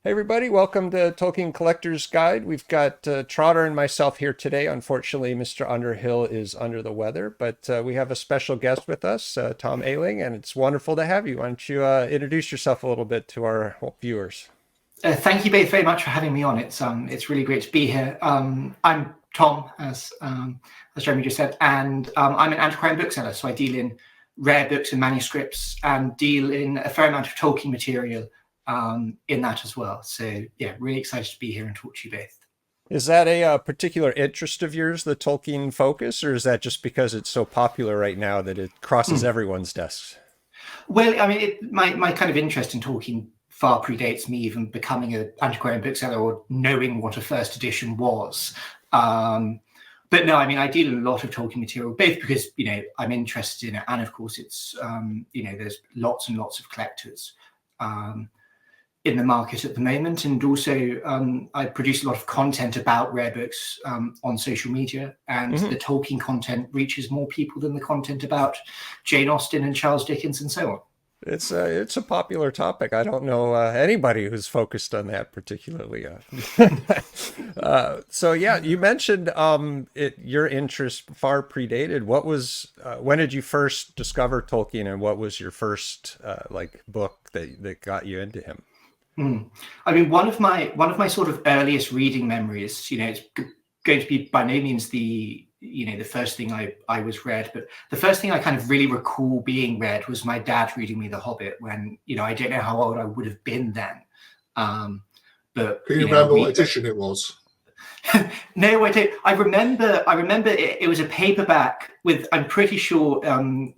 Hey everybody, welcome to Tolkien Collector's Guide. We've got Trotter and myself here today. Unfortunately, Mr. Underhill is under the weather, but we have a special guest with us, Tom Ayling, and it's wonderful to have you. Why don't you introduce yourself a little bit to our viewers? Thank you both very much for having me on. It's really great to be here. I'm Tom, as Jeremy just said, and I'm an antiquarian bookseller. So I deal in rare books and manuscripts, and deal in a fair amount of Tolkien material in that as well. So yeah, really excited to be here and talk to you both. Is that a particular interest of yours, the Tolkien focus, or is that just because it's so popular right now that it crosses everyone's desks? Well, I mean, my kind of interest in Tolkien far predates me even becoming an antiquarian bookseller or knowing what a first edition was. But no, I mean, I deal in a lot of Tolkien material, both because, I'm interested in it. And of course, it's, there's lots and lots of collectors in the market at the moment. And also, I produce a lot of content about rare books on social media. And the Tolkien content reaches more people than the content about Jane Austen and Charles Dickens and so on. It's a popular topic. I don't know anybody who's focused on that particularly. So yeah, you mentioned your interest far predated. What was when did you first discover Tolkien, and what was your first book that got you into him? I mean, one of my sort of earliest reading memories, it's going to be by no means the first thing I was read, but the first thing I kind of really recall being read was my dad reading me The Hobbit when, I don't know how old I would have been then. But can you remember what edition it was? No, I don't. I remember it was a paperback with, I'm pretty sure,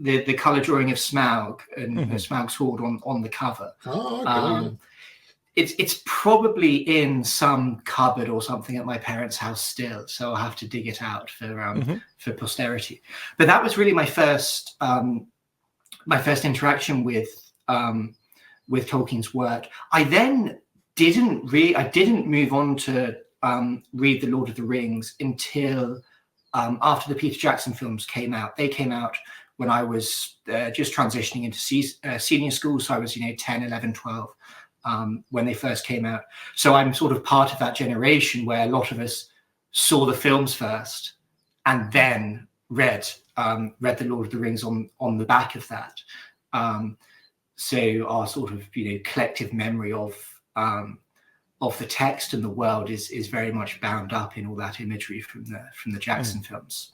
the color drawing of Smaug and Smaug's sword on the cover. Oh, okay. It's probably in some cupboard or something at my parents' house still, so I'll have to dig it out for posterity. But that was really my first interaction with Tolkien's work. I then didn't move on to read The Lord of the Rings until after the Peter Jackson films came out. They came out when I was just transitioning into senior school, so I was 10, 11, 12. When they first came out. So I'm sort of part of that generation where a lot of us saw the films first and then read The Lord of the Rings on the back of that. So our sort of collective memory of the text and the world is very much bound up in all that imagery from the Jackson films.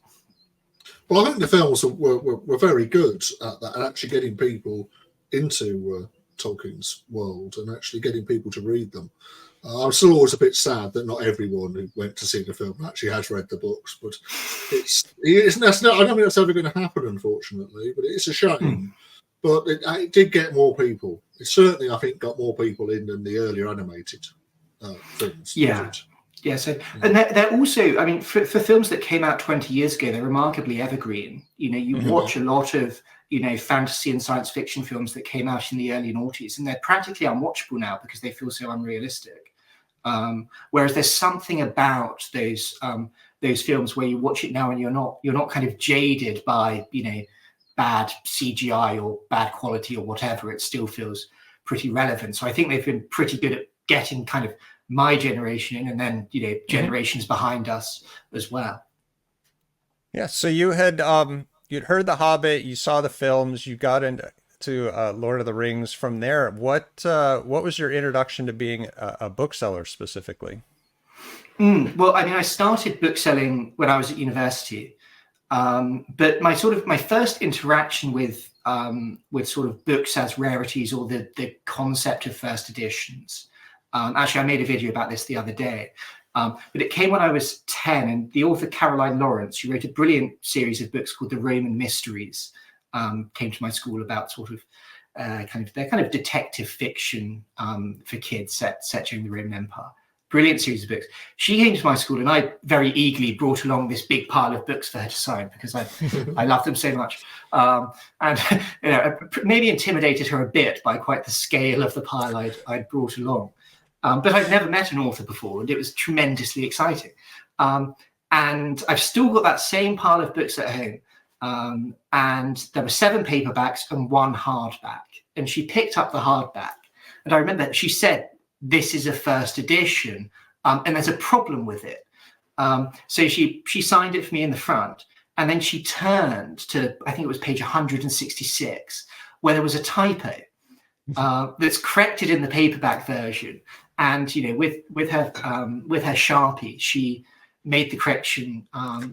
Well, I think the films were very good at that, and actually getting people into Tolkien's world and actually getting people to read them. I'm still always a bit sad that not everyone who went to see the film actually has read the books, but I don't think that's ever going to happen, unfortunately, but it's a shame. But it did get more people. It certainly, I think, got more people in than the earlier animated films. Yeah. And they're also, I mean, for films that came out 20 years ago, they're remarkably evergreen. You watch a lot of fantasy and science fiction films that came out in the early noughties, and they're practically unwatchable now because they feel so unrealistic. Whereas there's something about those films where you watch it now and you're not kind of jaded by bad CGI or bad quality or whatever. It still feels pretty relevant. So I think they've been pretty good at getting kind of my generation in, and then generations behind us as well. Yeah. So you had you'd heard The Hobbit, you saw the films, you got into Lord of the Rings from there. What was your introduction to being a bookseller specifically? Well, I mean, I started bookselling when I was at university, but my first interaction with sort of books as rarities, or the concept of first editions. Actually, I made a video about this the other day. But it came when I was 10, and the author Caroline Lawrence, she wrote a brilliant series of books called The Roman Mysteries, came to my school about sort of kind of detective fiction for kids set during the Roman Empire. Brilliant series of books. She came to my school, and I very eagerly brought along this big pile of books for her to sign because I love them so much. And maybe intimidated her a bit by quite the scale of the pile I'd brought along. But I'd never met an author before, and it was tremendously exciting. And I've still got that same pile of books at home. And there were 7 paperbacks and 1 hardback. And she picked up the hardback. And I remember she said this is a first edition, and there's a problem with it. So she signed it for me in the front, and then she turned to, I think it was page 166, where there was a typo that's corrected in the paperback version. And with her Sharpie, she made the correction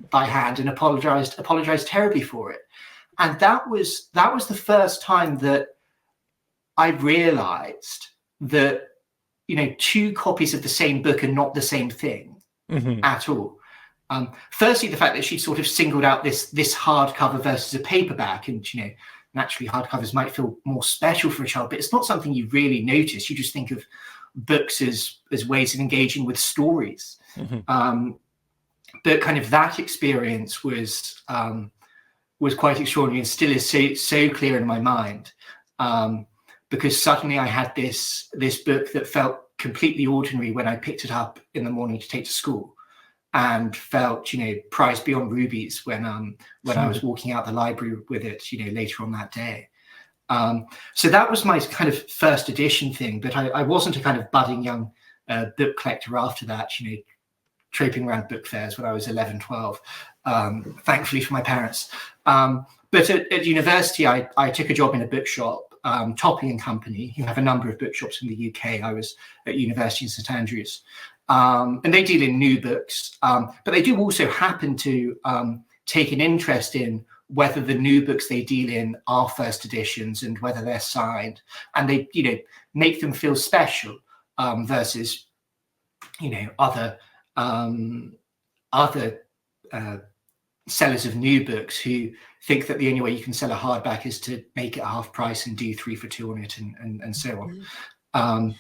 by hand and apologized terribly for it. And that was the first time that I realized that two copies of the same book are not the same thing at all. Firstly, the fact that she sort of singled out this hardcover versus a paperback, and naturally hardcovers might feel more special for a child, but it's not something you really notice. You just think of books as ways of engaging with stories. But kind of that experience was quite extraordinary, and still is so clear in my mind, because suddenly I had this book that felt completely ordinary when I picked it up in the morning to take to school, and felt prized beyond rubies when I was walking out the library with it later on that day. So that was my kind of first edition thing, but I wasn't a kind of budding young book collector after that, traipsing around book fairs when I was 11, 12, thankfully for my parents. But at university, I took a job in a bookshop, Tom Aing and Company, who have a number of bookshops in the UK. I was at university in St Andrews. And they deal in new books, but they do also happen to take an interest in whether the new books they deal in are first editions and whether they're signed, and they make them feel special versus other sellers of new books who think that the only way you can sell a hardback is to make it half price and do 3 for 2 on it and so on.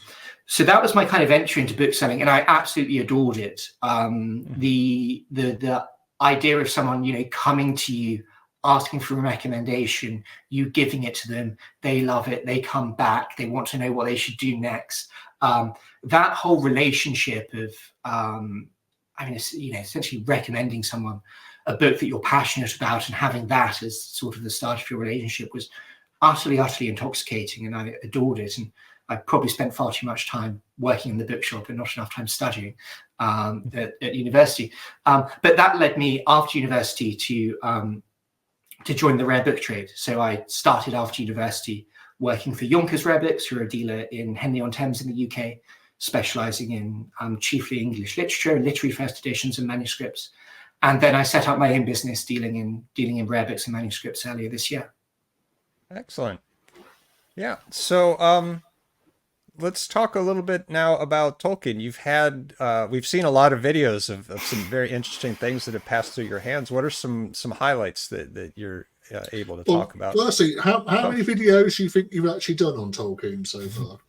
So that was my kind of entry into book selling, and I absolutely adored it. The idea of someone coming to you, asking for a recommendation, you giving it to them, they love it, they come back, they want to know what they should do next. That whole relationship of essentially recommending someone a book that you're passionate about and having that as sort of the start of your relationship was utterly intoxicating, and I adored it. And I probably spent far too much time working in the bookshop and not enough time studying at university. But that led me after university to join the rare book trade. So I started after university working for Yonkers Rare Books, who are a dealer in Henley-on-Thames in the UK, specialising in chiefly English literature, literary first editions and manuscripts. And then I set up my own business dealing in rare books and manuscripts earlier this year. Excellent. Yeah. So let's talk a little bit now about Tolkien. We've seen a lot of videos of some very interesting things that have passed through your hands. What are some highlights that you're able to talk about? Firstly, how many videos do you think you've actually done on Tolkien so far?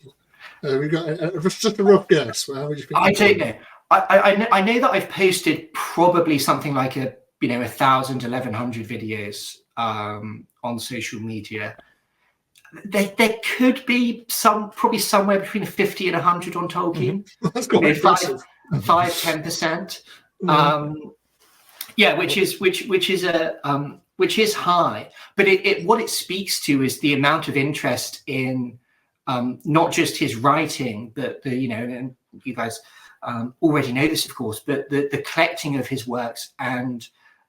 We got just a rough guess. How many do you think? I don't know. I know that I've posted probably something like 1,000, 1,100 videos on social media. There could be probably somewhere between 50 and 100 on Tolkien. That's quite impressive. 5-10%. Yeah, which is high. But what it speaks to is the amount of interest in not just his writing, but and you guys already know this, of course, but the collecting of his works. And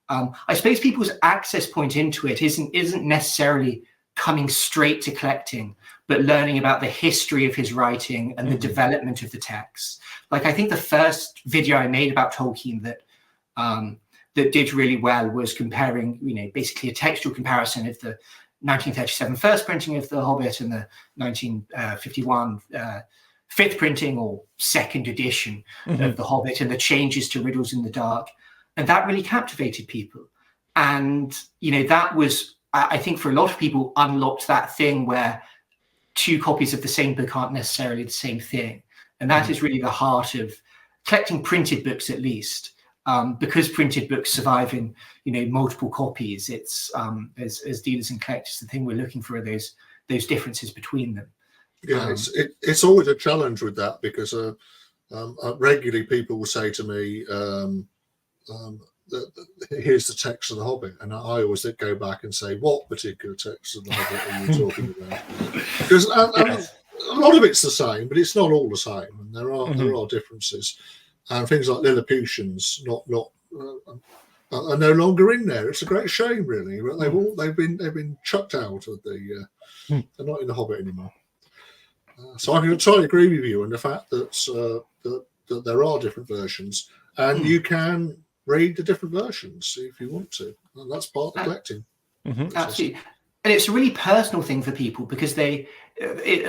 I suppose people's access point into it isn't necessarily coming straight to collecting, but learning about the history of his writing and the development of the text. Like, I think the first video I made about Tolkien that did really well was comparing, basically a textual comparison of the 1937 first printing of The Hobbit and the 1951 fifth printing or second edition of The Hobbit, and the changes to Riddles in the Dark. And that really captivated people. And, that was, I think for a lot of people, unlocked that thing where two copies of the same book aren't necessarily the same thing. And that is really the heart of collecting printed books, at least, because printed books survive in, multiple copies. It's as dealers and collectors, the thing we're looking for are those differences between them. Yeah, it's always a challenge with that, because regularly people will say to me, here's the text of The Hobbit, and I always go back and say, what particular text of The Hobbit are you talking about? Because a lot of it's the same, but it's not all the same, and there are differences. And things like Lilliputians are no longer in there. It's a great shame, really. But they've been chucked out of the. They're not in the Hobbit anymore. So I can totally agree with you on the fact that that there are different versions, and you can read the different versions if you want to, and that's part of the collecting. Absolutely. And it's a really personal thing for people, because a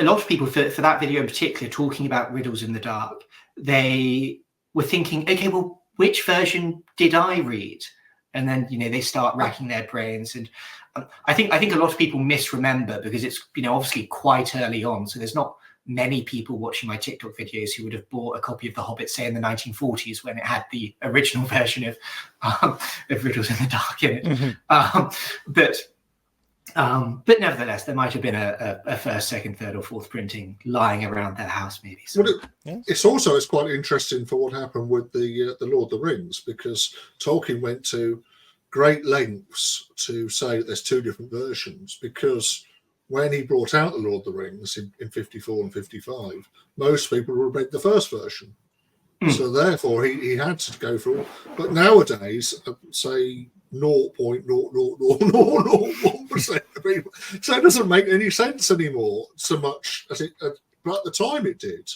lot of people, for that video in particular, talking about Riddles in the Dark, they were thinking, okay, well, which version did I read? And then, they start racking their brains. And I think a lot of people misremember, because it's, obviously quite early on. So there's not many people watching my TikTok videos who would have bought a copy of The Hobbit, say, in the 1940s, when it had the original version of Riddles in the Dark in it. But nevertheless, there might have been a first, second, third, or fourth printing lying around their house, maybe. So. Well, it's quite interesting for what happened with the Lord of the Rings, because Tolkien went to great lengths to say that there's two different versions, because when he brought out the Lord of the Rings in 54 and 55, most people would have read the first version. So therefore, he had to go for all. But nowadays, say 0.00001% of people. So it doesn't make any sense anymore so much as but at the time it did.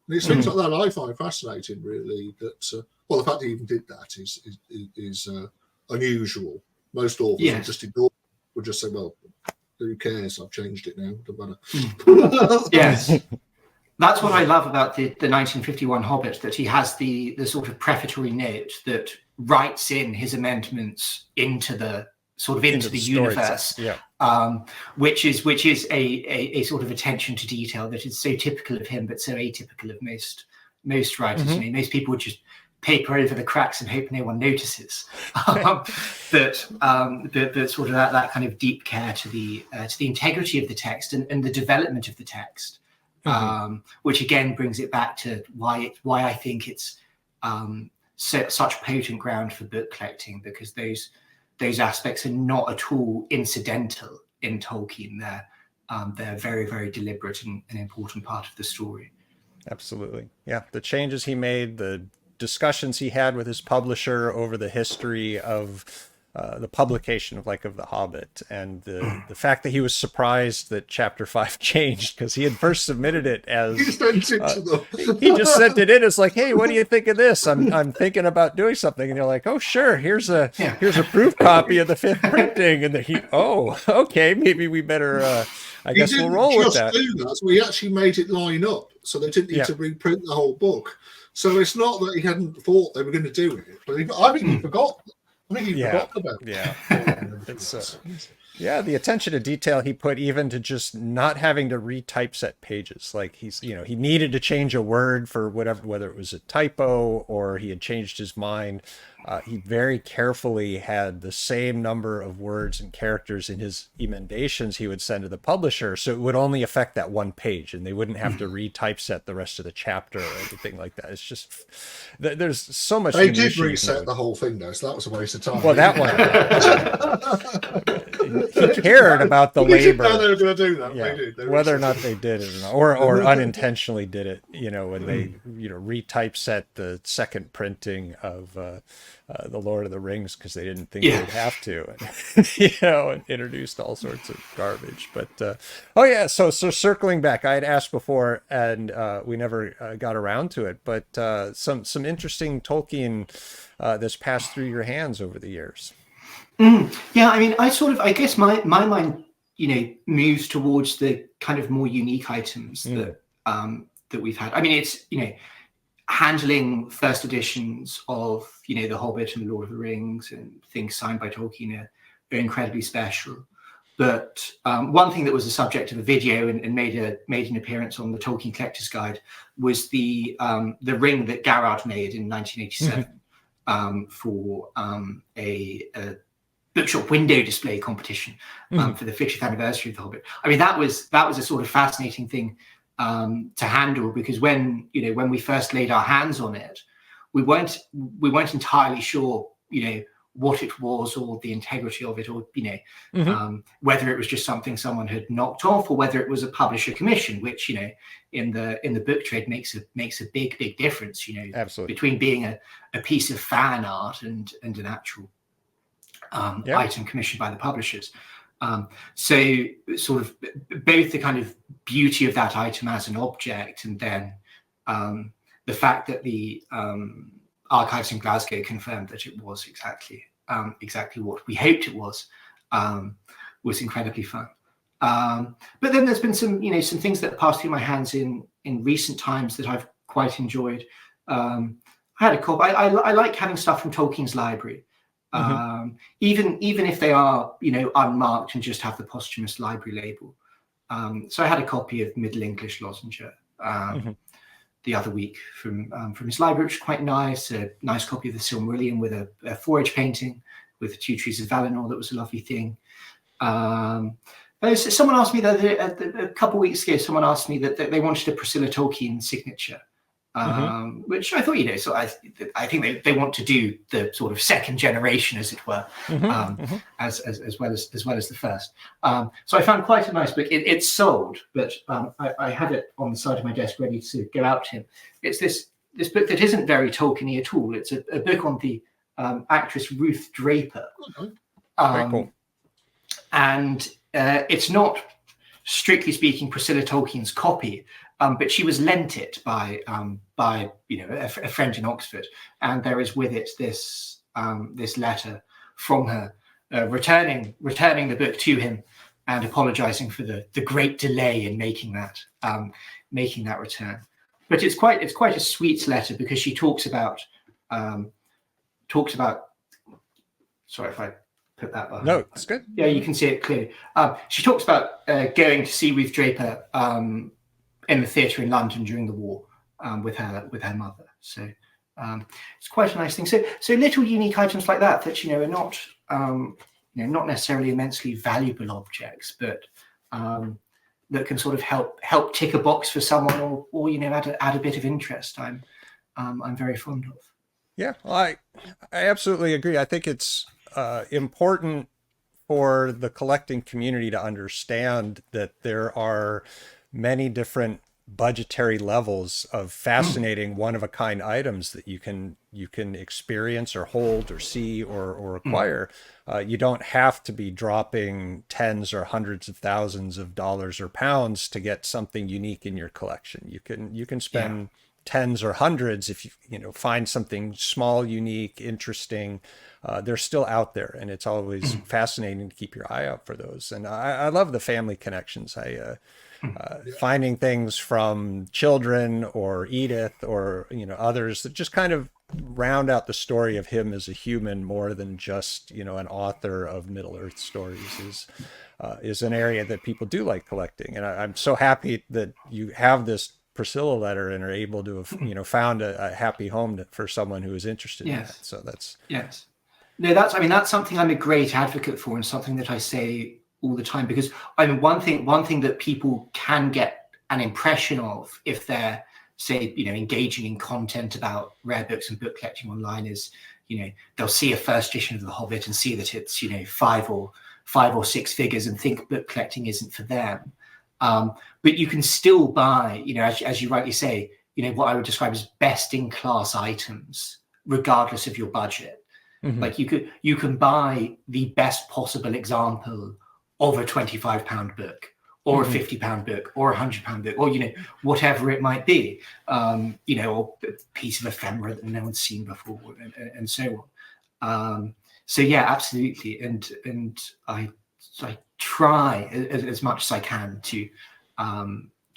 And it's things like that I find fascinating, really, that, the fact that he even did that is unusual. Most authors would just ignore, would just say, well, who cares? I've changed it now. Doesn't matter. Yes. That's what I love about the 1951 Hobbit, that he has the sort of prefatory note that writes in his amendments into the universe, which is a sort of attention to detail that is so typical of him, but so atypical of most writers. Most people would just paper over the cracks and hope no one notices. That sort of that kind of deep care to the integrity of the text and the development of the text. Which again brings it back to why I think it's such potent ground for book collecting, because those aspects are not at all incidental in Tolkien. They're very, very deliberate and an important part of the story. Absolutely. Yeah. The changes he made, the discussions he had with his publisher over the history of the publication of The Hobbit, and the fact that he was surprised that chapter 5 changed, because he had first submitted it as he just sent it in as hey, what do you think of this? I'm thinking about doing something. And you're like, oh sure, here's a proof copy of the 5th printing. And okay, maybe we better I guess we'll roll with that. Do that. So he actually made it line up, so they didn't need to reprint the whole book. So it's not that he hadn't thought they were going to do it, but I think he forgot. I think he forgot about it. Yeah, the attention to detail he put, even to just not having to retypeset pages. He needed to change a word for whether it was a typo or he had changed his mind. He very carefully had the same number of words and characters in his emendations he would send to the publisher, so it would only affect that one page, and they wouldn't have to retypeset the rest of the chapter or anything like that. It's just there's so much. They did reset the whole thing though, so that was a waste of time. Well, that one. He cared about the labor. They were going to do that. Yeah. They did. Whether or not they did it or unintentionally did it, when they retypeset the second printing of the Lord of the Rings, because they didn't think they'd have to, and introduced all sorts of garbage. But so circling back, I had asked before, and we never got around to it, but some interesting Tolkien that's passed through your hands over the years. Yeah, I mean, I guess my mind, moves towards the kind of more unique items that we've had. I mean, it's, handling first editions of, The Hobbit and The Lord of the Rings and things signed by Tolkien are incredibly special. But one thing that was the subject of a video and made an appearance on the Tolkien Collector's Guide was the ring that Garrard made in 1987 for a bookshop window display competition for the 50th anniversary of The Hobbit. I mean, that was a sort of fascinating thing to handle, because when we first laid our hands on it, we weren't entirely sure, what it was or the integrity of it, or Mm-hmm. whether it was just something someone had knocked off, or whether it was a publisher commission, which in the book trade makes a big difference. Absolutely. Between being a piece of fan art and an actual item commissioned by the publishers. So sort of both the kind of beauty of that item as an object, and then the fact that the archives in Glasgow confirmed that it was exactly what we hoped it was incredibly fun. But then there's been some things that passed through my hands in recent times that I've quite enjoyed. I had a copy. I like having stuff from Tolkien's library. Even if they are unmarked and just have the posthumous library label. So I had a copy of Middle English Lozenger the other week from his library, which is quite nice. A nice copy of the Silmarillion with a forage painting with the 2 trees of Valinor. That was a lovely thing. Someone asked me a couple of weeks ago. Someone asked me that they wanted a Priscilla Tolkien signature. Which I thought, so I think they want to do the sort of second generation, as it were, as well as the first. So I found quite a nice book. It's sold, but I had it on the side of my desk ready to go out to him. It's this book that isn't very Tolkien-y at all. It's a book on the actress Ruth Draper. Very cool. And it's not, strictly speaking, Priscilla Tolkien's copy. But she was lent it by a friend in Oxford, and there is with it this letter from her returning the book to him and apologising for the great delay in making that return. But it's quite a sweet letter, because she talks about sorry if I put that behind. No, it's good. Yeah, you can see it clearly. She talks about going to see Ruth Draper in the theatre in London during the war with her mother. So it's quite a nice thing. So little unique items like that are not not necessarily immensely valuable objects, but that can sort of help tick a box for someone, or add a bit of interest. I'm very fond of. Yeah, well, I absolutely agree. I think it's important for the collecting community to understand that there are many different budgetary levels of fascinating one-of-a-kind items that you can experience or hold or see or acquire. You don't have to be dropping tens or hundreds of thousands of dollars or pounds to get something unique in your collection. You can spend tens or hundreds if you find something small, unique, interesting. They're still out there, and it's always fascinating to keep your eye out for those. And I love the family connections. Finding things from children or Edith or others that just kind of round out the story of him as a human more than just an author of Middle Earth stories is an area that people do like collecting. And I'm so happy that you have this Priscilla letter and are able to have found a happy home for someone who is interested in that. So that's no, that's something I'm a great advocate for, and something that I say all the time, because one thing that people can get an impression of if they're, say, engaging in content about rare books and book collecting online is, they'll see a first edition of The Hobbit and see that it's, 5 or 6 figures and think book collecting isn't for them. But you can still buy, as you rightly say, what I would describe as best in class items, regardless of your budget. Like you can buy the best possible example of a £25 book, or a £50 book, or a £100 book, or whatever it might be, or a piece of ephemera that no one's seen before, and so on. So yeah, absolutely, and I try as much as I can to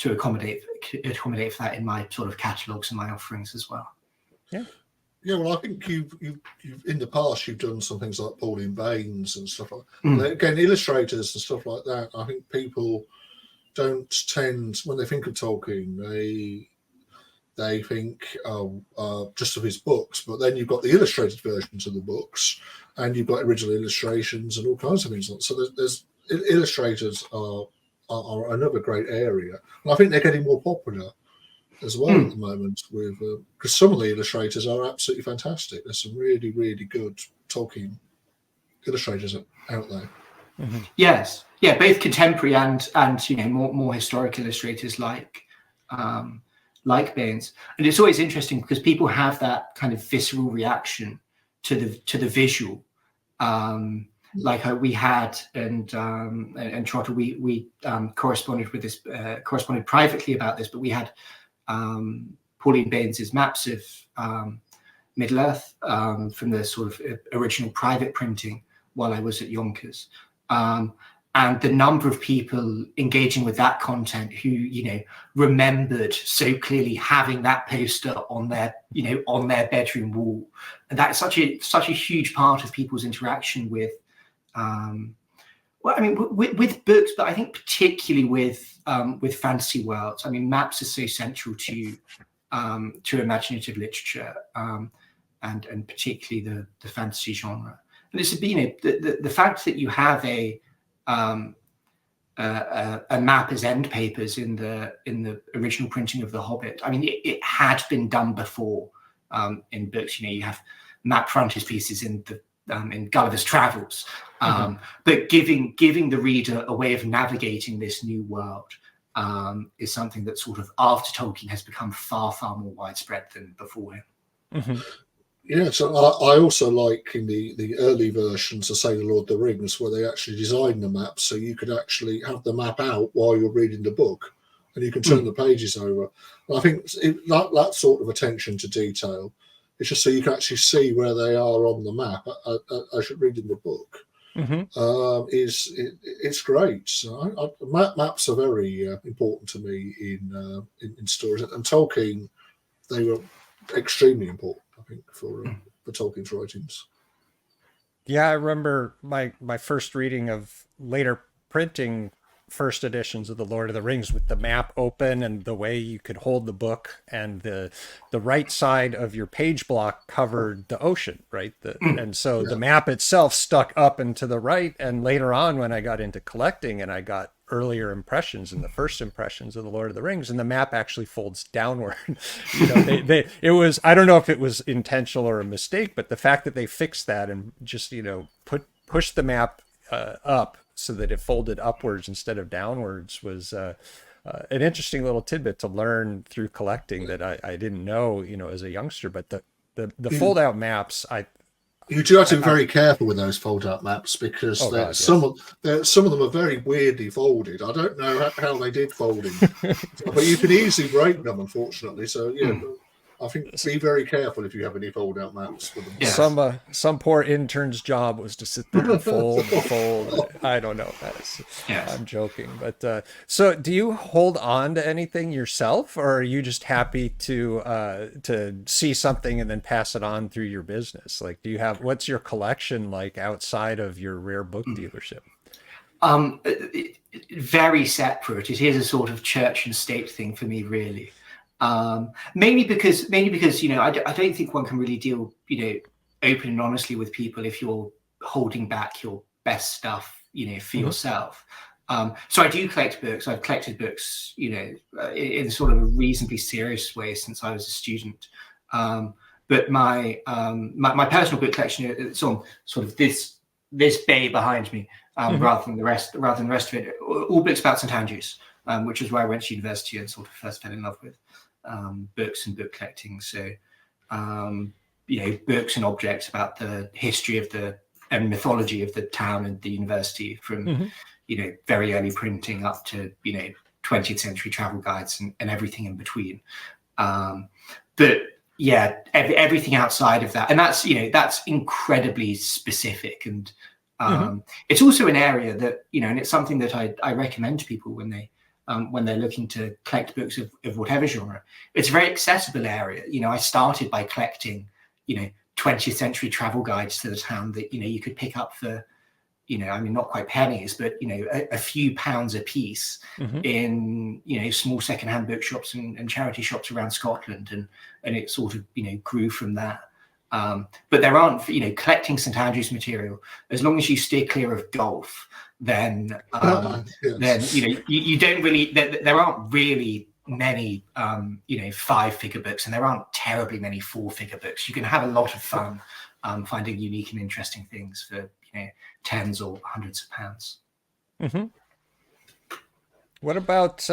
accommodate for that in my sort of catalogues and my offerings as well. Yeah, well, I think you've in the past you've done some things like Pauline Baines and stuff like that. Again, illustrators and stuff like that. I think people don't tend, when they think of Tolkien, they think just of his books, but then you've got the illustrated versions of the books, and you've got original illustrations and all kinds of things. So there's illustrators are another great area, and I think they're getting more popular as well at the moment, with because some of the illustrators are absolutely fantastic. There's some really, really good Tolkien illustrators out there. Mm-hmm. Yes, yeah, both contemporary and more historic illustrators like Baines. And it's always interesting because people have that kind of visceral reaction to the visual. Like we had and Trotter, we corresponded privately about this, but we had Pauline Baines's maps of Middle Earth from the sort of original private printing while I was at Yonkers. And the number of people engaging with that content who, remembered so clearly having that poster on their bedroom wall. And that's such a huge part of people's interaction with, with books, but I think particularly with fantasy worlds. I mean, maps are so central to imaginative literature, and particularly the fantasy genre. And it's the fact that you have a map as end papers in the original printing of The Hobbit. I mean, it had been done before in books. You have map frontispieces in Gulliver's Travels, but giving the reader a way of navigating this new world is something that sort of after Tolkien has become far, far more widespread than before him. Mm-hmm. Yeah, so I also like in the early versions of, say, The Lord of the Rings, where they actually designed the map so you could actually have the map out while you're reading the book, and you can turn the pages over. And I think that sort of attention to detail is just so you can actually see where they are on the map as you're reading the book. Mm-hmm. It's great. So maps are very important to me in stories, and Tolkien, they were extremely important, I think, for Tolkien's writings. Yeah, I remember my first reading of later printing first editions of the Lord of the Rings with the map open and the way you could hold the book, and the right side of your page block covered the ocean, right? And so the map itself stuck up and to the right. And later on, when I got into collecting and I got earlier impressions and the first impressions of the Lord of the Rings, and the map actually folds downward. It was, I don't know if it was intentional or a mistake, but the fact that they fixed that and just push the map up so that it folded upwards instead of downwards was an interesting little tidbit to learn through collecting that I didn't know, as a youngster. But the fold out maps, you do have to be very careful with those fold-out maps because some of them are very weirdly folded. I don't know how they did folding, but you can easily break them, unfortunately. So I think be very careful if you have any fold-out maps with them. Yes. Some poor intern's job was to sit there and fold. I don't know. I'm joking, but so do you hold on to anything yourself, or are you just happy to see something and then pass it on through your business? Like, what's your collection like outside of your rare book dealership? Very separate. It is a sort of church and state thing for me, really. Mainly because I don't think one can really deal open and honestly with people if you're holding back your best stuff for yourself. So I do collect books. I've collected books in sort of a reasonably serious way since I was a student. But my personal book collection is on sort of this bay behind me, rather than the rest of it. All books about St Andrews, which is where I went to university and sort of first fell in love with books and book collecting. So, books and objects about the history of and mythology of the town and the university, from very early printing up to 20th century travel guides and everything in between. But yeah, everything outside of that, and that's incredibly specific, and it's also an area that and it's something that I recommend to people when they're looking to collect books of whatever genre. It's a very accessible area. I started by collecting 20th century travel guides to the town that you could pick up for not quite pennies, but a few pounds a piece in small secondhand bookshops and charity shops around Scotland, and it sort of grew from that. But there aren't collecting St Andrews material, as long as you steer clear of golf, then you don't really, there aren't really many 5-figure books, and there aren't terribly many 4-figure books. You can have a lot of fun finding unique and interesting things for tens or hundreds of pounds. Mm-hmm. What about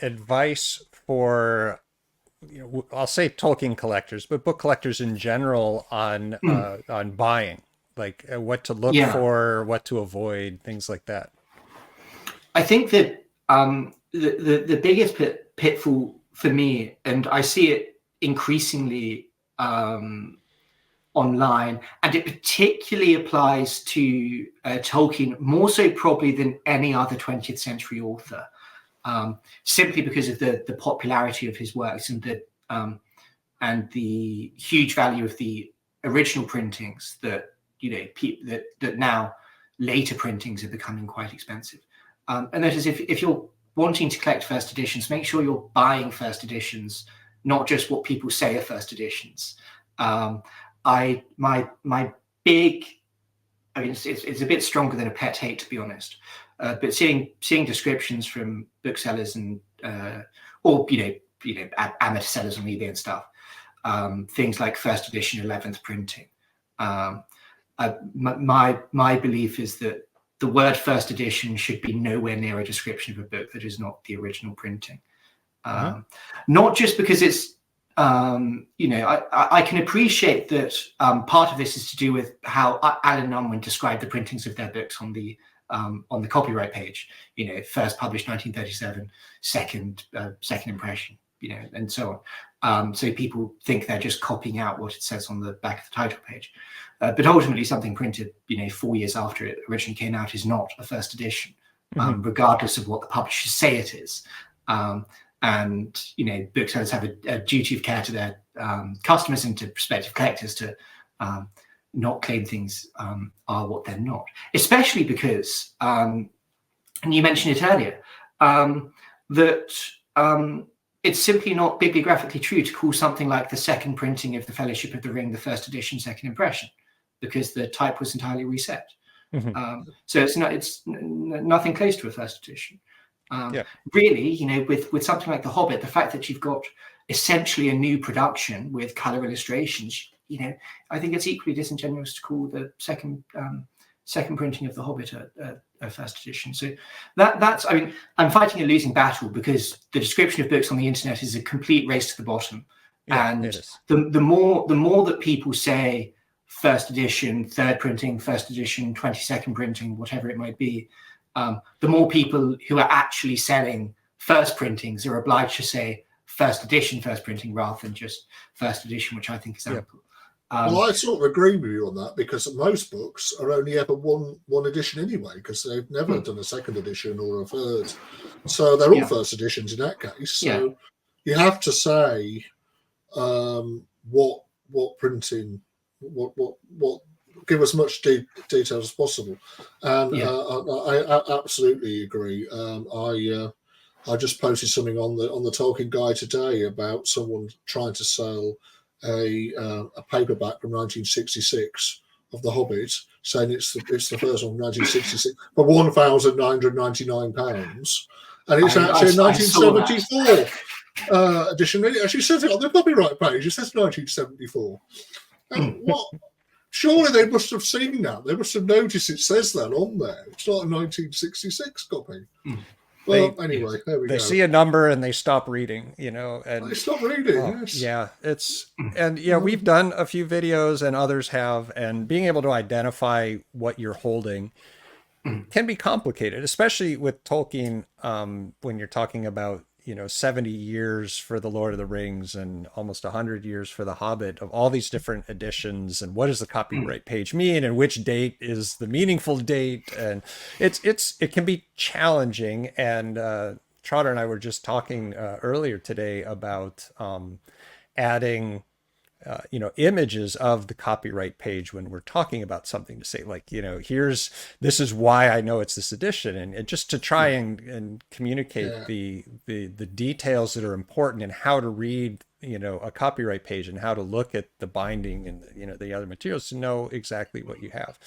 advice for, I'll say Tolkien collectors, but book collectors in general on buying, like what to look for, what to avoid, things like that? I think that the biggest pitfall for me, and I see it increasingly online, and it particularly applies to Tolkien more so probably than any other 20th century author, simply because of the popularity of his works and the huge value of the original printings that that now later printings are becoming quite expensive. And that is, if you're wanting to collect first editions, make sure you're buying first editions, not just what people say are first editions. My big, I mean, it's a bit stronger than a pet hate, to be honest. But seeing descriptions from booksellers and or amateur sellers on eBay and stuff, things like first edition 11th printing. My belief is that the word first edition should be nowhere near a description of a book that is not the original printing. Not just because it's I can appreciate that part of this is to do with how Alan Unwin described the printings of their books on the copyright page. First published 1937, second impression, and so on. So people think they're just copying out what it says on the back of the title page. But ultimately, something printed 4 years after it originally came out is not a first edition, regardless of what the publishers say it is. And booksellers have a duty of care to their customers and to prospective collectors to not claim things are what they're not, especially because, and you mentioned it earlier, that it's simply not bibliographically true to call something like the second printing of the Fellowship of the Ring the first edition, second impression, because the type was entirely reset. So it's nothing close to a first edition. Really, with something like The Hobbit, the fact that you've got essentially a new production with color illustrations, I think it's equally disingenuous to call the second printing of The Hobbit a first edition. So that's, I mean, I'm fighting a losing battle because the description of books on the internet is a complete race to the bottom. And the more that people say first edition, third printing, first edition, 22nd printing, whatever it might be, the more people who are actually selling first printings are obliged to say first edition, first printing, rather than just first edition, which I think is ample. Well, I sort of agree with you on that, because most books are only ever one edition anyway, because they've never done a second edition or a third. So they're all first editions in that case. So you have to say what printing, what give as much detail as possible. And I absolutely agree. I just posted something on the Tolkien Guide today about someone trying to sell a paperback from 1966 of The Hobbit, saying it's the first one from 1966 for £1,999, and it's actually a 1974 edition. It actually says it on the copyright page. It says 1974. And what? Surely they must have seen that. They must have noticed it says that on there. It's not a 1966 copy. Well, anyway, there we go. They see a number and they stop reading, and they stop reading. Yes. Yeah, we've done a few videos and others have, and being able to identify what you're holding can be complicated, especially with Tolkien, when you're talking about 70 years for The Lord of the Rings and almost 100 years for The Hobbit, of all these different editions, and what does the copyright page mean, and which date is the meaningful date, and it can be challenging. And Trotter and I were just talking earlier today about adding images of the copyright page when we're talking about something, to say, like, this is why I know it's this edition, and just to try and communicate the details that are important and how to read, a copyright page, and how to look at the binding and, the other materials to know exactly what you have.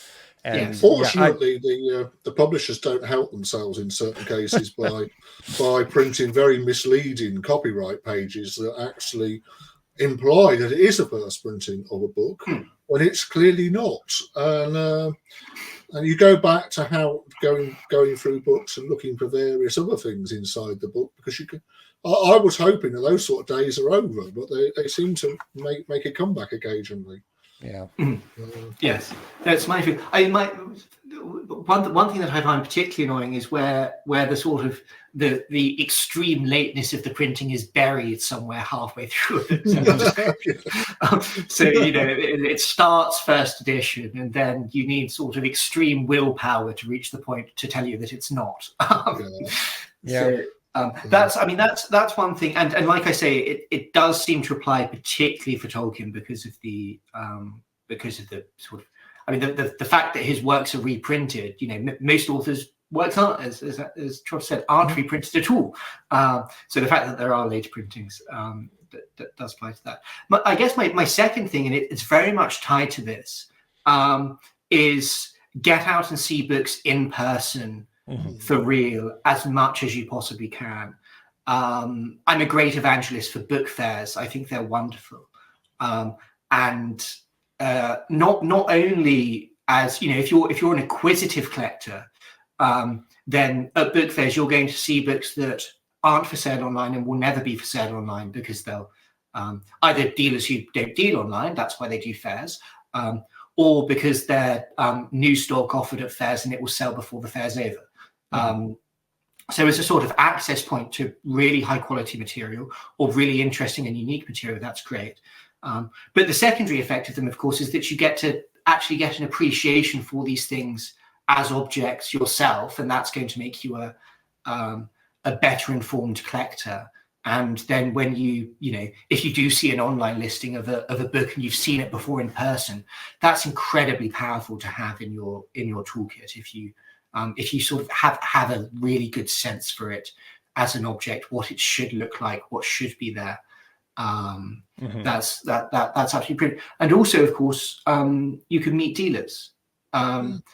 And fortunately, the publishers don't help themselves in certain cases by printing very misleading copyright pages that actually imply that it is a first printing of a book, when it's clearly not. And you go back to how going through books and looking for various other things inside the book, because you can. I was hoping that those sort of days are over, but they seem to make a comeback occasionally. Yeah. Yes, that's my view. One thing that I find particularly annoying is where the sort of the extreme lateness of the printing is buried somewhere halfway through it. So it starts first edition, and then you need sort of extreme willpower to reach the point to tell you that it's not. Yeah. So, that's one thing, and like I say, it does seem to apply particularly for Tolkien because of the sort of, I mean, the fact that his works are reprinted. Most authors' works aren't, as Trotter said, aren't reprinted at all. So the fact that there are later printings that does apply to that. But I guess my second thing, and it's very much tied to this, is get out and see books in person. For real, as much as you possibly can. I'm a great evangelist for book fairs. I think they're wonderful, and not only as if you're an acquisitive collector, then at book fairs you're going to see books that aren't for sale online and will never be for sale online, because they'll either dealers who don't deal online, that's why they do fairs, or because they're new stock offered at fairs and it will sell before the fair's over. So it's a sort of access point to really high quality material or really interesting and unique material. That's great. But the secondary effect of them, of course, is that you get to actually get an appreciation for these things as objects yourself, and that's going to make you a better informed collector. And then when if you do see an online listing of a book and you've seen it before in person, that's incredibly powerful to have in your toolkit. If you sort of have a really good sense for it as an object, what it should look like, what should be there, that's absolutely brilliant. And also, of course, you can meet dealers, and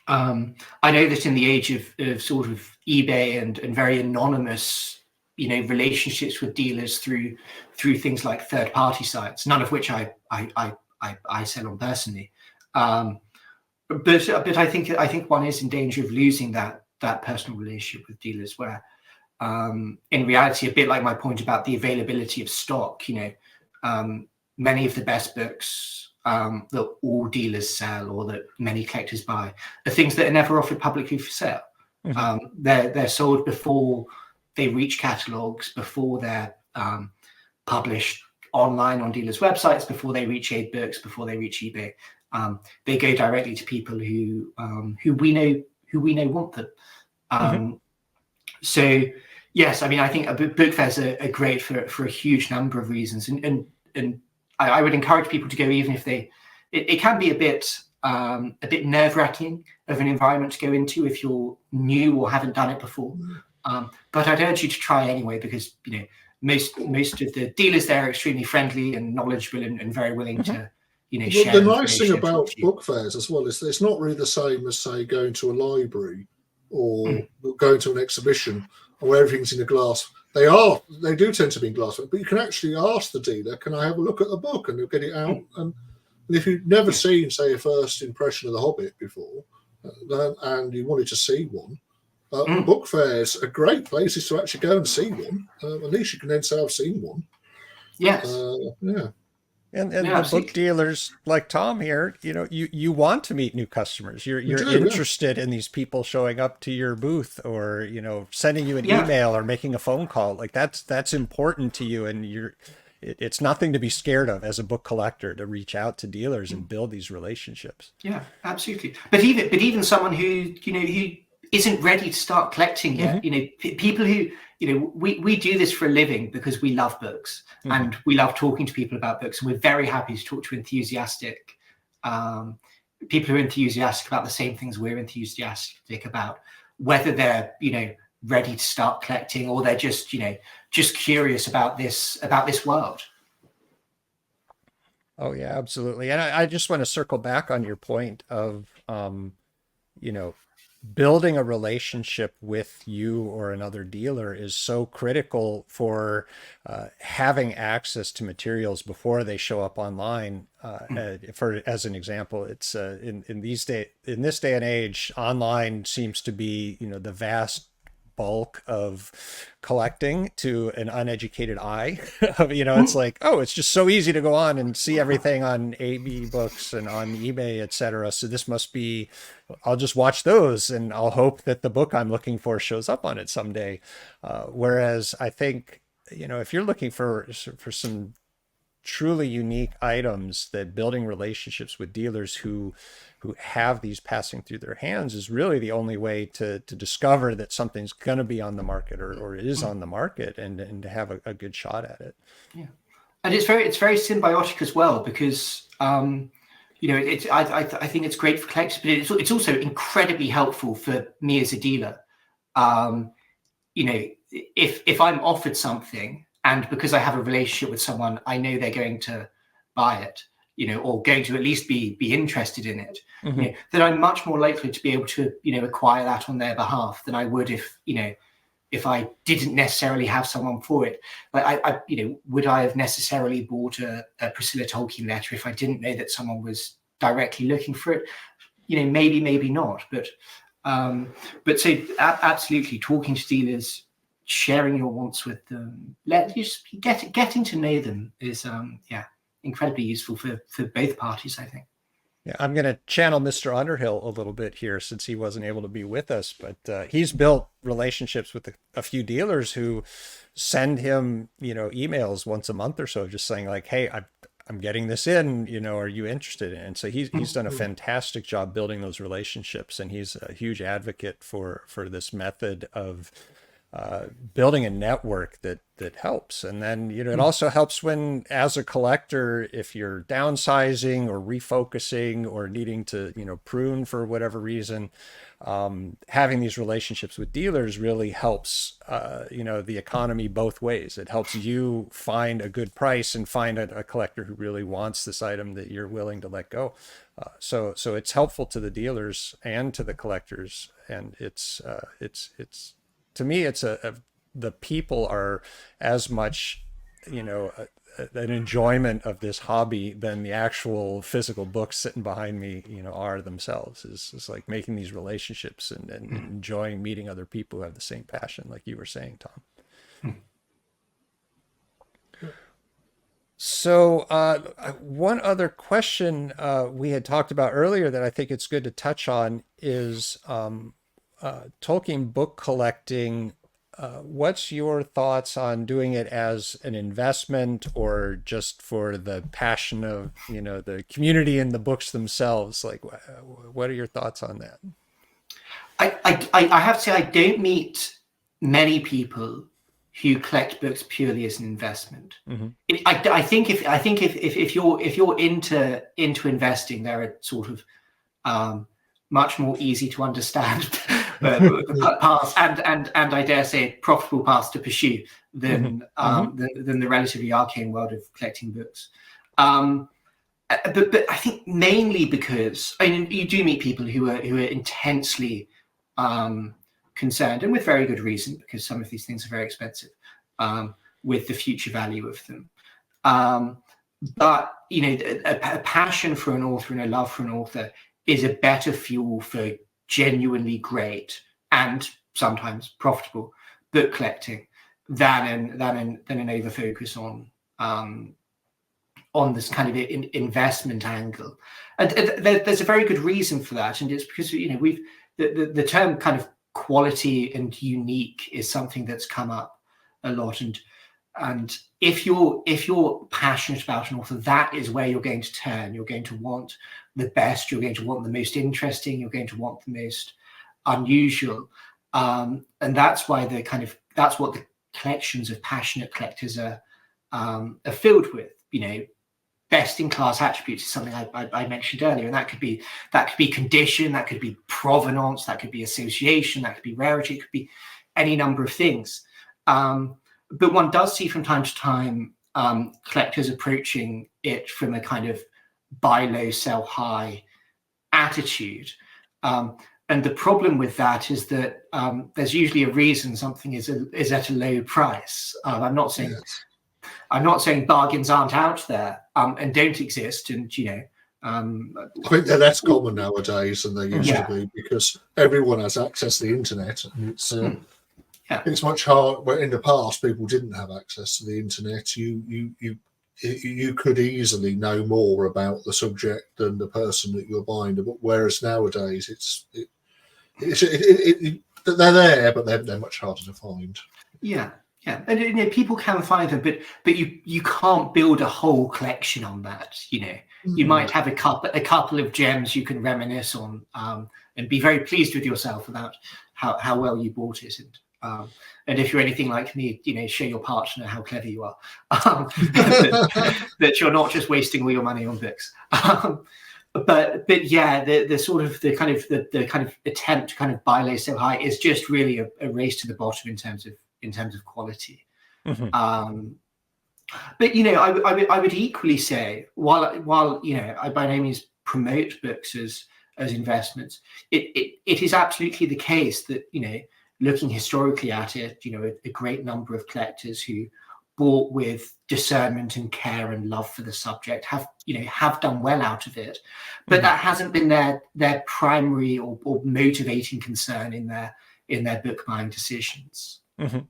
I know that in the age of sort of eBay and very anonymous, relationships with dealers through things like third-party sites, none of which I sell on personally. But I think one is in danger of losing that personal relationship with dealers, where in reality, a bit like my point about the availability of stock, many of the best books that all dealers sell or that many collectors buy are things that are never offered publicly for sale. They're sold before they reach catalogs, before they're published online on dealers' websites, before they reach Aid Books, before they reach eBay. They go directly to people who we know want them. So yes, I mean, I think book fairs are great for a huge number of reasons, and I would encourage people to go, even if it can be a bit nerve-wracking of an environment to go into if you're new or haven't done it before. But I'd urge you to try anyway, because most of the dealers there are extremely friendly and knowledgeable and very willing to. The nice thing about book fairs as well is that it's not really the same as, say, going to a library or going to an exhibition where everything's in a glass. They do tend to be in glass, but you can actually ask the dealer, "Can I have a look at the book?" and they'll get it out. And if you've never seen, say, a first impression of The Hobbit before, and you wanted to see one, book fairs are great places to actually go and see one. At least you can then say, "I've seen one." Yes. Yeah. And the book dealers like Tom here, you want to meet new customers. You're interested in these people showing up to your booth, or sending you an email or making a phone call. Like that's important to you, and it's nothing to be scared of as a book collector, to reach out to dealers and build these relationships. Yeah, absolutely. But even someone who isn't ready to start collecting yet, people who we do this for a living because we love books and we love talking to people about books, and we're very happy to talk to enthusiastic people who are enthusiastic about the same things we're enthusiastic about, whether they're ready to start collecting or they're just curious about this world. Oh yeah, absolutely. And I just want to circle back on your point of building a relationship with you or another dealer is so critical for having access to materials before they show up online. For as an example, it's in this day and age, online seems to be, you know, the vast bulk of collecting to an uneducated eye. You know, it's like, oh, it's just so easy to go on and see everything on AB books and on eBay, etc. So this must be, I'll just watch those and I'll hope that the book I'm looking for shows up on it someday. Whereas I think, you know, if you're looking for some truly unique items, that building relationships with dealers who have these passing through their hands is really the only way to discover that something's going to be on the market or is on the market, and to have a good shot at it. Yeah, and it's very symbiotic as well, because you know, I think it's great for collectors, but it's also incredibly helpful for me as a dealer. You know, if I'm offered something, and because I have a relationship with someone, I know they're going to buy it, you know, or going to at least be interested in it, you know, then I'm much more likely to be able to, you know, acquire that on their behalf than I would if, you know, if I didn't necessarily have someone for it. Like I you know, would I have necessarily bought a Priscilla Tolkien letter if I didn't know that someone was directly looking for it? You know, maybe not, but so absolutely, talking to dealers, sharing your wants with them, getting to know them is incredibly useful for both parties, I think. Yeah, I'm going to channel Mr. Underhill a little bit here since he wasn't able to be with us, but he's built relationships with a few dealers who send him, you know, emails once a month or so, just saying like, hey, I'm getting this in, you know, are you interested in it? And so he's done a fantastic job building those relationships, and he's a huge advocate for this method of building a network that helps. And then, you know, it also helps when, as a collector, if you're downsizing or refocusing or needing to, you know, prune for whatever reason, having these relationships with dealers really helps, you know, the economy both ways. It helps you find a good price and find a collector who really wants this item that you're willing to let go. So it's helpful to the dealers and to the collectors. And it's to me, it's the people are as much, you know, an enjoyment of this hobby than the actual physical books sitting behind me, you know, are themselves. It's like making these relationships and enjoying meeting other people who have the same passion, like you were saying, Tom. So one other question we had talked about earlier that I think it's good to touch on is Tolkien book collecting. What's your thoughts on doing it as an investment or just for the passion of, you know, the community and the books themselves? Like, what are your thoughts on that? I have to say, I don't meet many people who collect books purely as an investment. I think if you're into investing, there are sort of much more easy to understand paths and I dare say profitable paths to pursue than the relatively arcane world of collecting books. But I think mainly because, I mean, you do meet people who are intensely concerned, and with very good reason, because some of these things are very expensive, with the future value of them. But, you know, a passion for an author and a love for an author is a better fuel for genuinely great and sometimes profitable book collecting than an over focus on this kind of investment angle. And there's a very good reason for that, and it's because, you know, the term kind of quality and unique is something that's come up a lot, and if you're passionate about an author, that is where you're going to turn. You're going to want the best, you're going to want the most interesting, you're going to want the most unusual, and that's why that's what the collections of passionate collectors are filled with. You know, best in class attributes is something I mentioned earlier, and that could be condition, that could be provenance, that could be association, that could be rarity, it could be any number of things. But one does see from time to time collectors approaching it from a kind of buy low, sell high attitude. And the problem with that is that there's usually a reason something is at a low price. I'm not saying bargains aren't out there and don't exist, and I think they're less common nowadays than they used to be, because everyone has access to the internet, and it's much harder. Well, in the past, people didn't have access to the internet. You could easily know more about the subject than the person that you're buying the book. Whereas nowadays, they're there, but they're much harder to find. Yeah, and people can find them, but you can't build a whole collection on that. You might have a couple of gems you can reminisce on, and be very pleased with yourself about how well you bought it. And if you're anything like me, show your partner how clever you are, that you're not just wasting all your money on books. But yeah, the kind of attempt to kind of buy low so high is just really a race to the bottom in terms of quality. Mm-hmm. But I would equally say, while I by no means promote books as investments, it is absolutely the case that looking historically at it, a great number of collectors who bought with discernment and care and love for the subject have done well out of it, but that hasn't been their primary or motivating concern in their book buying decisions. Mm-hmm.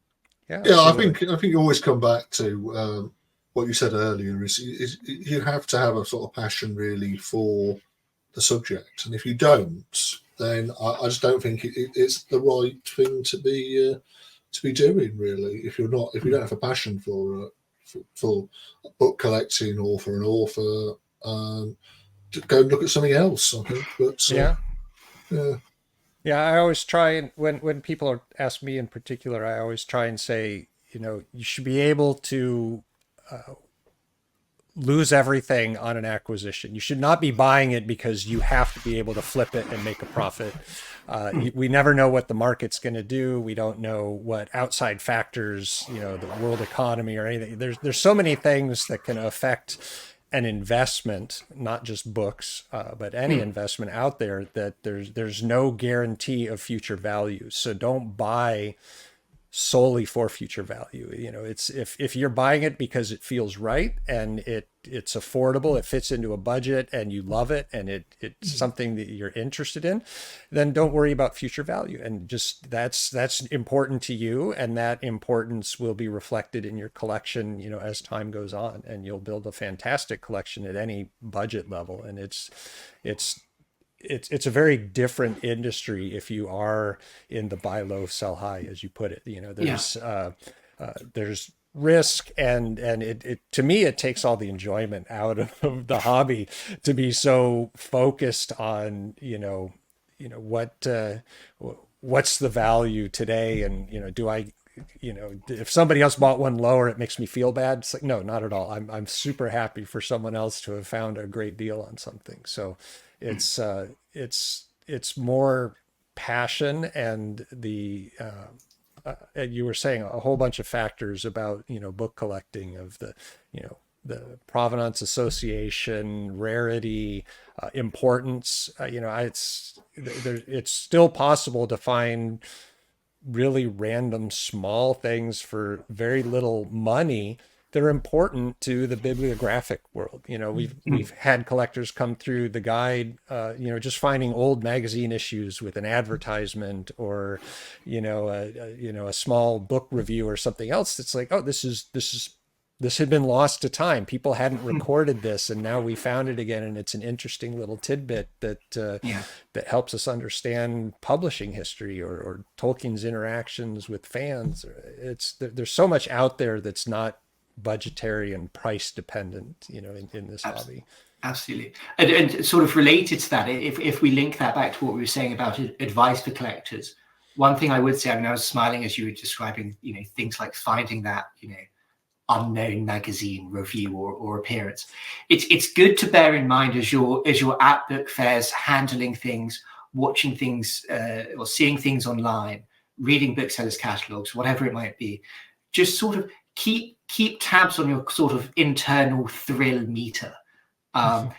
Yeah, I think you always come back to what you said earlier. Is you have to have a sort of passion really for the subject, and if you don't, then I just don't think it's the right thing to be doing. Really, if you don't have a passion for book collecting or for an author, to go and look at something else. I think, but yeah, I always try, and when people ask me in particular, I always try and say, you should be able to lose everything on an acquisition. You should not be buying it because you have to be able to flip it and make a profit. We never know what the market's going to do. We don't know what outside factors, the world economy or anything. There's so many things that can affect an investment, not just books, but any investment out there, that there's no guarantee of future value. So don't buy solely for future value. It's if you're buying it because it feels right and it's affordable, it fits into a budget and you love it and it's something that you're interested in, then don't worry about future value. And just that's important to you, and that importance will be reflected in your collection, as time goes on, and you'll build a fantastic collection at any budget level. And it's a very different industry if you are in the buy low, sell high, as you put it. There's risk, and it to me, it takes all the enjoyment out of the hobby to be so focused on what's the value today, and do I if somebody else bought one lower, it makes me feel bad. It's like, no, not at all. I'm super happy for someone else to have found a great deal on something. So it's more passion, and you were saying a whole bunch of factors about book collecting, of the provenance, association, rarity, importance. It's still possible to find really random small things for very little money that are important to the bibliographic world. We've had collectors come through the guide, just finding old magazine issues with an advertisement, or a small book review or something else that's like, oh, this had been lost to time. People hadn't recorded this, and now we found it again, and it's an interesting little tidbit that helps us understand publishing history or Tolkien's interactions with fans. There's so much out there that's not budgetary and price dependent, in this hobby. Absolutely. And sort of related to that, if we link that back to what we were saying about advice for collectors, one thing I would say, I was smiling as you were describing, things like finding that, unknown magazine review or appearance. It's good to bear in mind as you're at book fairs, handling things, watching things, or seeing things online, reading booksellers' catalogs, whatever it might be, just sort of keep tabs on your sort of internal thrill meter, and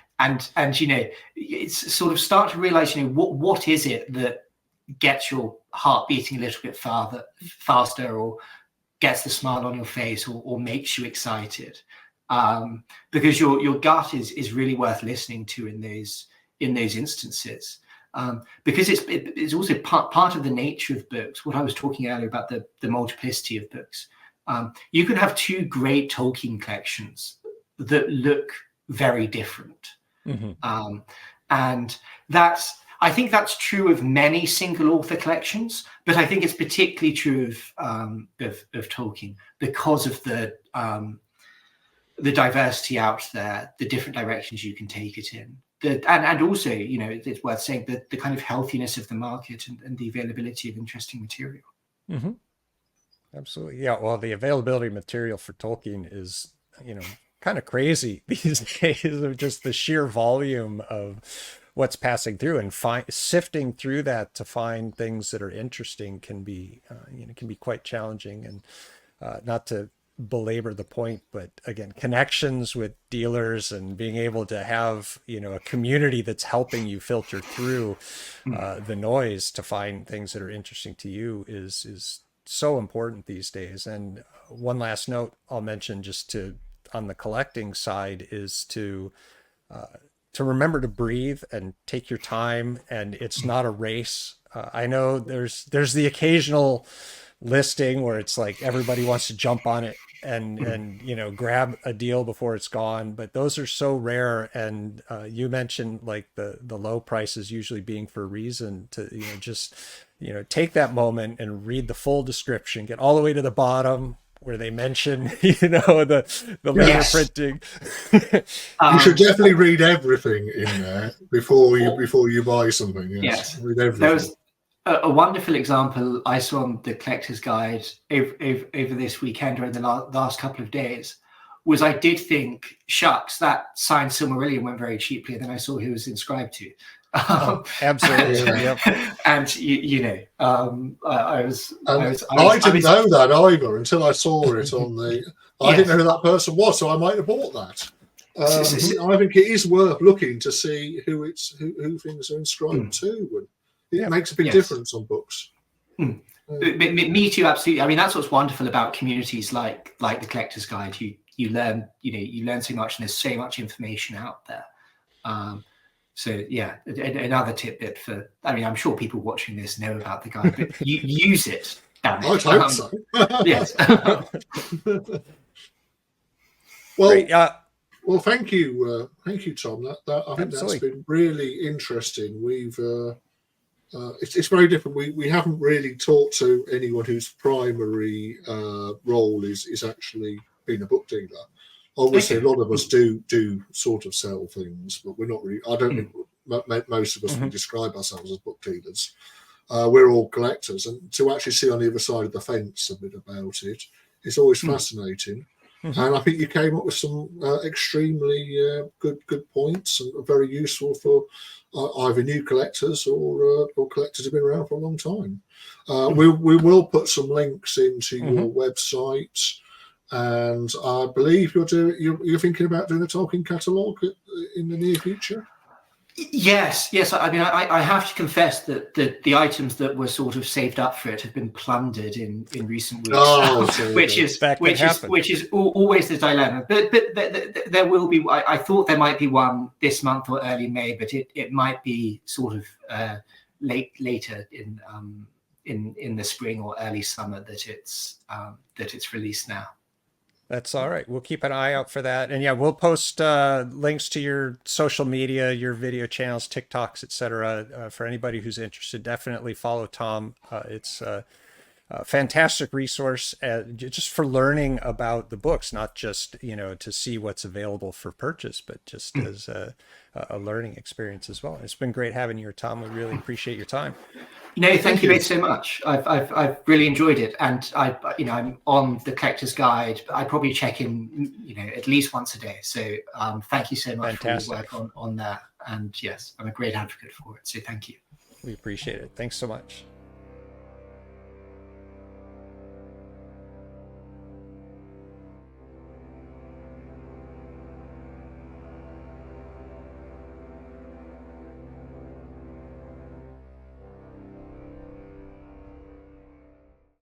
it's sort of start to realize what is it that gets your heart beating a little bit faster, or gets the smile on your face, or makes you excited, because your gut is really worth listening to in those instances, because it's also part of the nature of books. What I was talking earlier about the multiplicity of books. You can have two great Tolkien collections that look very different, and I think that's true of many single author collections, but I think it's particularly true of Tolkien because of the diversity out there, the different directions you can take it in, and also, it's worth saying that the kind of healthiness of the market and the availability of interesting material. Absolutely. Yeah. Well, the availability of material for Tolkien is, kind of crazy these days, of just the sheer volume of what's passing through, and sifting through that to find things that are interesting can be quite challenging. And not to belabor the point, but again, connections with dealers and being able to have, a community that's helping you filter through the noise to find things that are interesting to you is so important these days. And one last note I'll mention just on the collecting side is to remember to breathe and take your time, and it's not a race. I know there's the occasional listing where it's like everybody wants to jump on it and grab a deal before it's gone, but those are so rare. And you mentioned like the low prices usually being for a reason, to just take that moment and read the full description, get all the way to the bottom where they mention the later printing. You should definitely read everything in there before you buy something. Yes. Read everything. There was a wonderful example I saw on the Collector's Guide over this weekend, or in the last couple of days, was I did think, shucks, that signed Silmarillion went very cheaply, and then I saw who it was inscribed to. Absolutely. Yep. And I didn't know that either until I saw it on the. I didn't know who that person was, so I might have bought that. I think it is worth looking to see who things are inscribed to, and it makes a big difference on books. Me too, absolutely. I mean, that's what's wonderful about communities like the Collector's Guide. You learn so much, and there's so much information out there. So yeah, another tidbit for. I mean, I'm sure people watching this know about the guide, but you use it. Damn it. I hope so. Yes. Well, well, thank you, Tom. I think that's been really interesting. We've it's very different. We haven't really talked to anyone whose primary role is actually being a book dealer. Obviously, a lot of us do sort of sell things, but we're not really. I don't think most of us would describe ourselves as book dealers. We're all collectors, and to actually see on the other side of the fence a bit about it is always fascinating. And I think you came up with some extremely good points, and very useful for either new collectors or collectors who've been around for a long time. We will put some links into your website. And I believe you're thinking about doing a Tolkien catalogue in the near future. Yes. I mean, I have to confess that the items that were sort of saved up for it have been plundered in recent weeks, which is always the dilemma. But there will be. I thought there might be one this month or early May, but it might be sort of later in the spring or early summer that it's released now. That's all right. We'll keep an eye out for that. And yeah, we'll post links to your social media, your video channels, TikToks, etc. For anybody who's interested. Definitely follow Tom. It's a fantastic resource just for learning about the books, not just, to see what's available for purchase, but just as a learning experience as well. It's been great having you here, Tom. We really appreciate your time. Thank you so much. I've really enjoyed it, and I'm on the Collector's Guide. I probably check in, at least once a day. So thank you so much for your work on that. And yes, I'm a great advocate for it. So thank you. We appreciate it. Thanks so much.